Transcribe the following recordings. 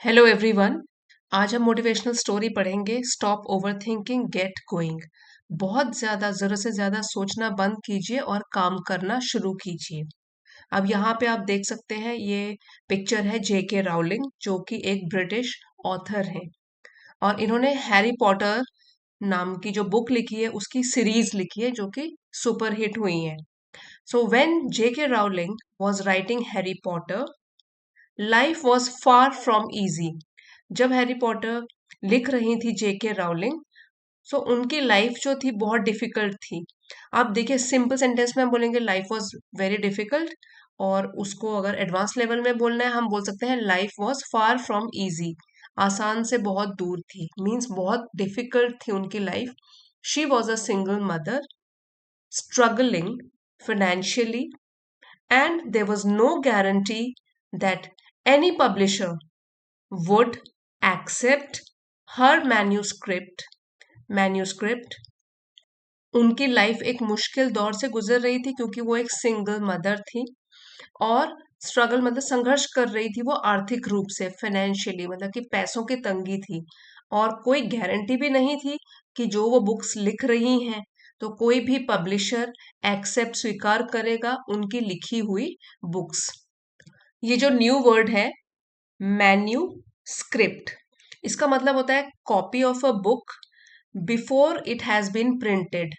Hello everyone. आज हम motivational story पढ़ेंगे। Stop overthinking, get going. बहुत ज्यादा, जरूरत से ज्यादा सोचना बंद कीजिए और काम करना शुरू कीजिए। अब यहाँ पे आप देख सकते हैं, ये पिक्चर है जेके राउलिंग, जो कि एक ब्रिटिश ऑथर हैं। और इन्होंने हैरी पॉटर नाम की जो बुक लिखी है, उसकी सीरीज लिखी है, जो कि सुपर हिट हुई है। So when JK Rowling was writing Harry Potter, life was far from easy. जब हैरी पॉटर लिख रही थी जेके राउलिंग, सो उनकी लाइफ जो थी बहुत डिफिकल्ट थी। आप देखिए, सिंपल सेंटेंस में हम बोलेंगे लाइफ वॉज वेरी डिफिकल्ट, और उसको अगर एडवांस लेवल में बोलना है, हम बोल सकते हैं life was far from easy. आसान से बहुत दूर थी, मीन्स बहुत डिफिकल्ट थी उनकी life. She was a single mother, struggling financially, and there was no guarantee that any publisher would accept her manuscript. उनकी लाइफ एक मुश्किल दौर से गुजर रही थी, क्योंकि वो एक सिंगल मदर थी। और स्ट्रगल मतलब संघर्ष कर रही थी वो आर्थिक रूप से, फाइनेंशियली, मतलब कि पैसों की तंगी थी। और कोई गारंटी भी नहीं थी कि जो वो बुक्स लिख रही हैं, तो कोई भी पब्लिशर एक्सेप्ट, स्वीकार करेगा उनकी लिखी हुई बुक्स। ये जो न्यू वर्ड है, मैन्यूस्क्रिप्ट, इसका मतलब होता है copy of a book before it has been printed.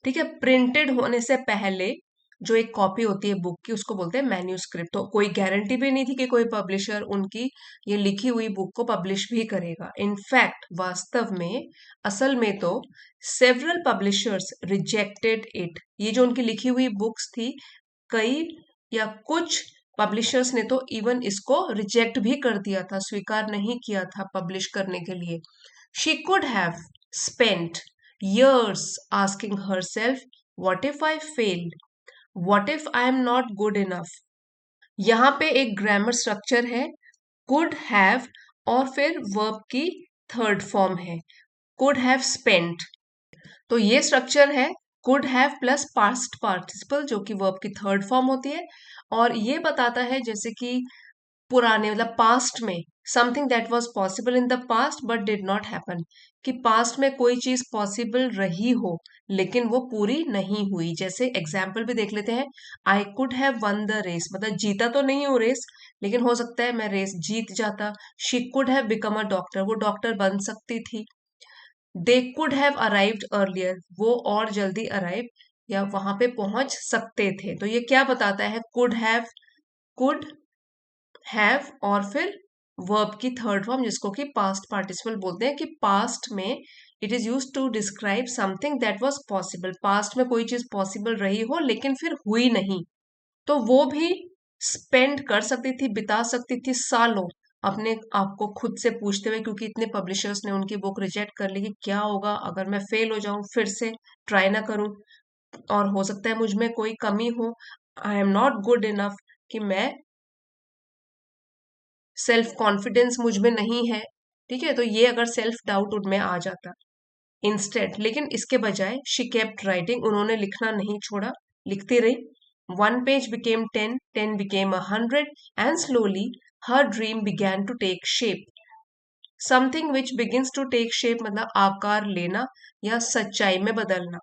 ठीक है, प्रिंटेड होने से पहले जो एक कॉपी होती है बुक की, उसको बोलते हैं मैन्यूस्क्रिप्ट। तो कोई गारंटी भी नहीं थी कि कोई पब्लिशर उनकी ये लिखी हुई बुक को पब्लिश भी करेगा। इनफैक्ट, वास्तव में, असल में तो सेवरल पब्लिशर्स रिजेक्टेड इट। ये जो उनकी लिखी हुई बुक्स थी, कई या कुछ पब्लिशर्स ने तो इवन इसको रिजेक्ट भी कर दिया था, स्वीकार नहीं किया था पब्लिश करने के लिए। She could have spent years asking herself, what if I fail? What if I am not good enough? यहाँ पे एक ग्रामर स्ट्रक्चर है, कुड हैव, और फिर वर्ब की थर्ड फॉर्म है, कुड हैव स्पेंट। तो ये स्ट्रक्चर है could have plus past participle, जो कि वर्ब की थर्ड फॉर्म होती है। और ये बताता है जैसे कि पुराने, मतलब पास्ट में, something that was possible in the past but did not happen, कि पास्ट में कोई चीज पॉसिबल रही हो लेकिन वो पूरी नहीं हुई। जैसे एग्जाम्पल भी देख लेते हैं, I could have won the race, मतलब जीता तो नहीं हूँ रेस, लेकिन हो सकता है मैं रेस जीत जाता। She could have become a doctor, वो डॉक्टर बन सकती थी। They could have arrived earlier, वो और जल्दी अराइव या वहां पे पहुंच सकते थे। तो ये क्या बताता है, कुड हैव और फिर वर्ब की थर्ड फॉर्म, जिसको कि पास्ट पार्टिसिपल बोलते हैं, कि पास्ट में it is use to describe something that was possible. Past में कोई चीज पॉसिबल रही हो लेकिन फिर हुई नहीं, तो वो भी स्पेंड कर सकती थी, बिता सकती थी सालों अपने आप को खुद से पूछते हुए, क्योंकि इतने पब्लिशर्स ने उनकी बुक रिजेक्ट कर ली, कि क्या होगा अगर मैं फेल हो जाऊं, फिर से ट्राई ना करूं, और हो सकता है मुझ में कोई कमी हो, I am not good enough, कि मैं, सेल्फ कॉन्फिडेंस मुझ में नहीं है। ठीक है, तो ये अगर सेल्फ डाउट उनमें आ जाता इंस्टेंट, लेकिन इसके बजाय शी केप्ट राइटिंग, उन्होंने लिखना नहीं छोड़ा, लिखती रही। One page became 10, 10 became 100, and slowly her dream began to take shape. Something which begins to take shape मतलब आकार लेना या सच्चाई में बदलना।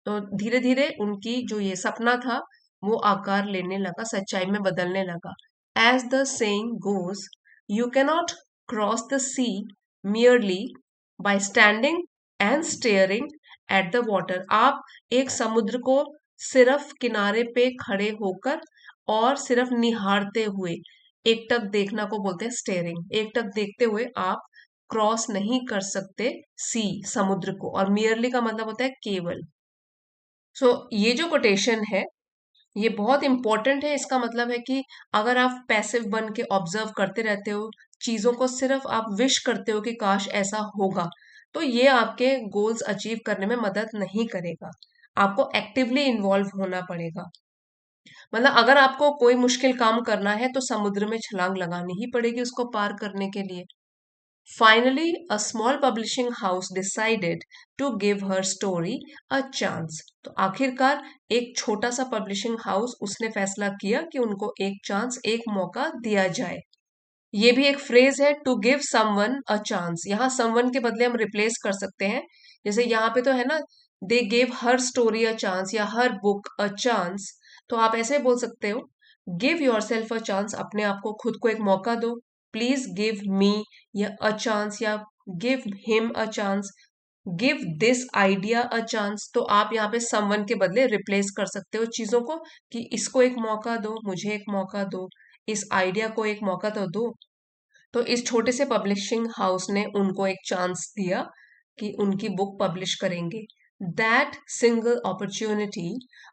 तो धीरे धीरे उनकी जो ये सपना था, वो आकार लेने लगा, सच्चाई में बदलने लगा। As the saying goes, you cannot cross the sea merely by standing and staring at the water. आप एक समुद्र को सिर्फ किनारे पे खड़े होकर और सिर्फ निहारते हुए, एकटक देखना को बोलते हैं स्टेयरिंग, एकटक देखते हुए आप क्रॉस नहीं कर सकते सी, समुद्र को। और मियरली का मतलब होता है केवल। सो ये जो कोटेशन है, ये बहुत इंपॉर्टेंट है। इसका मतलब है कि अगर आप पैसिव बन के ऑब्जर्व करते रहते हो, चीजों को सिर्फ आप विश करते हो कि काश ऐसा होगा, तो ये आपके गोल्स अचीव करने में मदद नहीं करेगा। आपको एक्टिवली इन्वॉल्व होना पड़ेगा। मतलब अगर आपको कोई मुश्किल काम करना है, तो समुद्र में छलांग लगानी ही पड़ेगी उसको पार करने के लिए। Finally, a small publishing house decided to give her story a chance. तो आखिरकार एक छोटा सा पब्लिशिंग हाउस, उसने फैसला किया कि उनको एक चांस, एक मौका दिया जाए। ये भी एक फ्रेज है, to give someone a chance. यहाँ समवन के बदले हम रिप्लेस कर सकते हैं। जैसे यहाँ पे तो है ना, they gave her story a chance या हर बुक अ चांस, तो आप ऐसे बोल सकते हो, give your self a chance, अपने आप को, खुद को एक मौका दो। प्लीज गिव मी या अ चांस, या give him a chance, give this idea a chance. तो आप यहाँ पे समवन के बदले रिप्लेस कर सकते हो चीजों को, कि इसको एक मौका दो, मुझे एक मौका दो, इस आइडिया को एक मौका तो दो। तो इस छोटे से पब्लिशिंग हाउस ने उनको एक चांस दिया कि उनकी बुक पब्लिश करेंगे। That single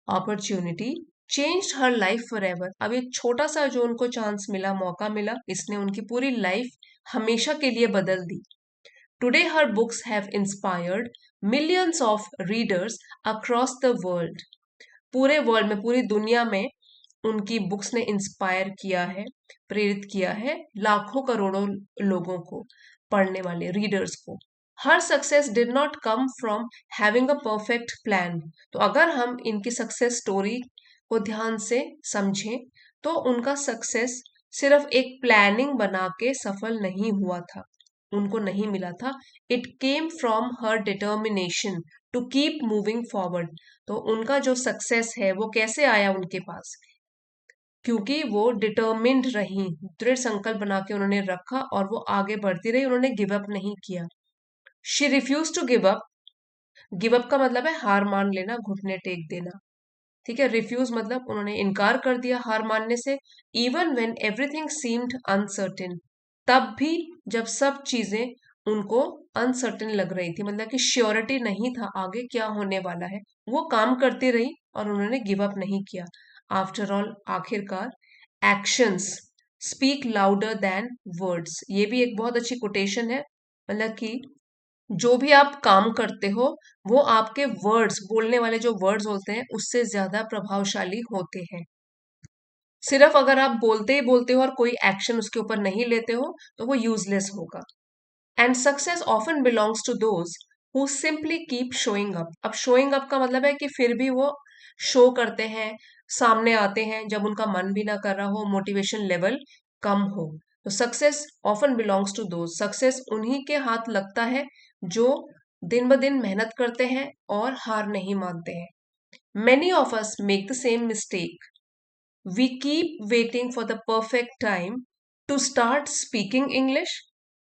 opportunity changed her life for ever. अब ये छोटा सा जो उनको चांस मिला, मौका मिला, इसने उनकी पूरी लाइफ हमेशा के लिए बदल दी। Today her books have inspired millions of readers across the world. पूरे वर्ल्ड में, पूरी दुनिया में उनकी बुक्स ने इंस्पायर किया है, प्रेरित किया है लाखों करोड़ों लोगों को, पढ़ने वाले रीडर्स को। Her success did not come from having a perfect plan. तो अगर हम इनकी सक्सेस स्टोरी को ध्यान से समझें, तो उनका सक्सेस सिर्फ एक प्लानिंग बना के सफल नहीं हुआ था, उनको नहीं मिला था। It came from her determination to keep moving forward. तो उनका जो सक्सेस है वो कैसे आया उनके पास, क्योंकि वो डिटर्मिन्ड रही, दृढ़ संकल्प बना के उन्होंने रखा और वो आगे बढ़ती रही, उन्होंने गिव अप नहीं किया। She refuse to give up. Give up का मतलब है हार मान लेना, घुटने टेक देना। ठीक है, रिफ्यूज मतलब उन्होंने इनकार कर दिया हार मानने से। Even when everything seemed uncertain, तब भी जब सब चीजें उनको अनसर्टेन लग रही थी, मतलब कि श्योरिटी नहीं था आगे क्या होने वाला है, वो काम करती रही और उन्होंने गिव अप नहीं किया। आफ्टर ऑल, आखिरकार, actions speak louder than words. ये भी एक बहुत अच्छी कोटेशन है, मतलब कि जो भी आप काम करते हो, वो आपके वर्ड्स, बोलने वाले जो वर्ड्स होते हैं, उससे ज्यादा प्रभावशाली होते हैं। सिर्फ अगर आप बोलते ही बोलते हो और कोई एक्शन उसके ऊपर नहीं लेते हो, तो वो यूजलेस होगा। And success often belongs to those who simply keep showing up. अब शोइंग अप का मतलब है कि फिर भी वो शो करते हैं, सामने आते हैं जब उनका मन भी ना कर रहा हो, मोटिवेशन लेवल कम हो। तो success often belongs to those, success उन्हीं के हाथ लगता है जो दिन ब दिन मेहनत करते हैं और हार नहीं मानते हैं। Many of us make the same mistake. We keep waiting for the perfect time to start speaking English,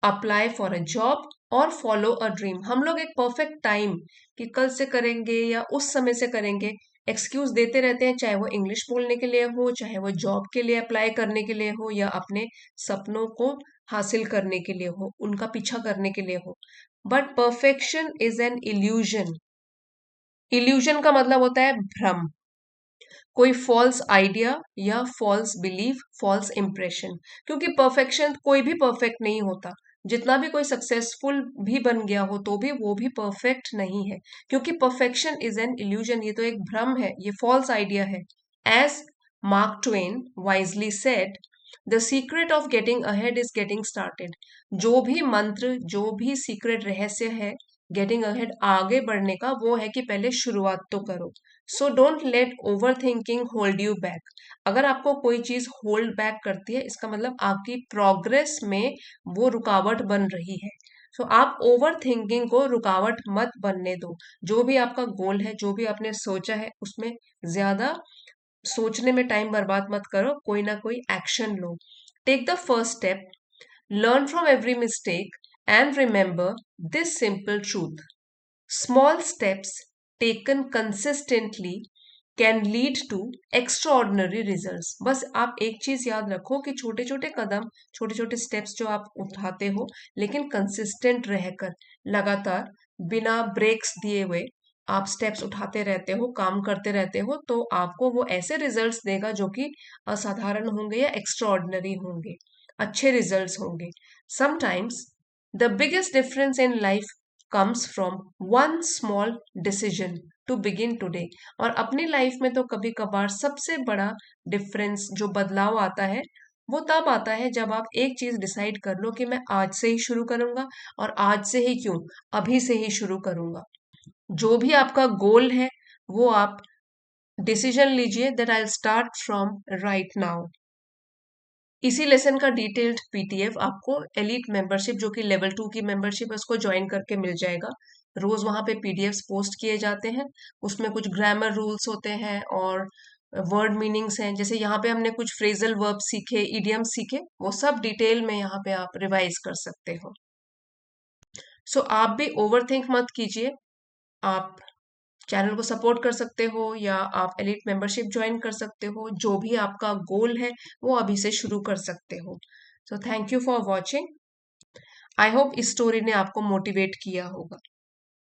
apply for a job और फॉलो अ ड्रीम। हम लोग एक परफेक्ट टाइम, कि कल से करेंगे या उस समय से करेंगे, एक्सक्यूज देते रहते हैं, चाहे वो इंग्लिश बोलने के लिए हो, चाहे वो जॉब के लिए अप्लाई करने के लिए हो, या अपने सपनों को हासिल करने के लिए हो, उनका पीछा करने के लिए हो। But perfection is an illusion. Illusion का मतलब होता है भ्रम, कोई फॉल्स आइडिया या फॉल्स बिलीफ, फॉल्स इंप्रेशन। क्योंकि परफेक्शन, कोई भी परफेक्ट नहीं होता, जितना भी कोई सक्सेसफुल भी बन गया हो तो भी वो भी परफेक्ट नहीं है, क्योंकि परफेक्शन इज एन इल्यूजन, ये तो एक भ्रम है, ये फॉल्स आइडिया है। As Mark Twain wisely said, the secret of getting ahead is getting started. जो भी मंत्र, जो भी सीक्रेट रहस्य है गेटिंग अहेड, आगे बढ़ने का, वो है कि पहले शुरुआत तो करो। So don't let over thinking hold you back. अगर आपको कोई चीज होल्ड बैक करती है, इसका मतलब आपकी प्रोग्रेस में वो रुकावट बन रही है। सो आप ओवर थिंकिंग को रुकावट मत बनने दो। जो भी आपका गोल है, जो भी आपने सोचा है, उसमें ज्यादा सोचने में टाइम बर्बाद मत करो, कोई ना कोई एक्शन लो। Take the first step, learn from every mistake, and remember this simple truth, small steps taken consistently can lead to extraordinary results। बस आप एक चीज याद रखो कि छोटे छोटे कदम, छोटे छोटे स्टेप्स जो आप उठाते हो, लेकिन कंसिस्टेंट रहकर, लगातार बिना ब्रेक्स दिए हुए आप स्टेप्स उठाते रहते हो, काम करते रहते हो, तो आपको वो ऐसे रिजल्ट्स देगा जो कि असाधारण होंगे या एक्स्ट्राऑर्डिनरी होंगे, अच्छे रिजल्ट्स होंगे। Sometimes the biggest difference in life comes from one small decision to begin today. और अपनी लाइफ में तो कभी कभार सबसे बड़ा डिफरेंस, जो बदलाव आता है, वो तब आता है जब आप एक चीज डिसाइड कर लो कि मैं आज से ही शुरू करूंगा, और आज से ही क्यों, अभी से ही शुरू करूंगा। जो भी आपका गोल है, वो आप डिसीजन लीजिए that I start from right now. इसी लेसन का डिटेल्ड पीटीएफ आपको एलिट मेंबरशिप, जो कि लेवल 2 की मेंबरशिप है, उसको ज्वाइन करके मिल जाएगा। रोज वहां पे पीडीएफ्स पोस्ट किए जाते हैं। उसमें कुछ ग्रामर रूल्स होते हैं और वर्ड मीनिंग्स हैं। जैसे यहाँ पे हमने कुछ फ्रेजल वर्ब सीखे, इडियम सीखे, वो सब डिटेल में यहाँ पे आप रिवाइज कर सकते हो। सो आप भी ओवर थिंक मत कीजिए। आप चैनल को सपोर्ट कर सकते हो या आप एलिट मेंबरशिप ज्वाइन कर सकते हो। जो भी आपका गोल है वो अभी से शुरू कर सकते हो। So thank you for watching. I hope इस स्टोरी ने आपको मोटिवेट किया होगा।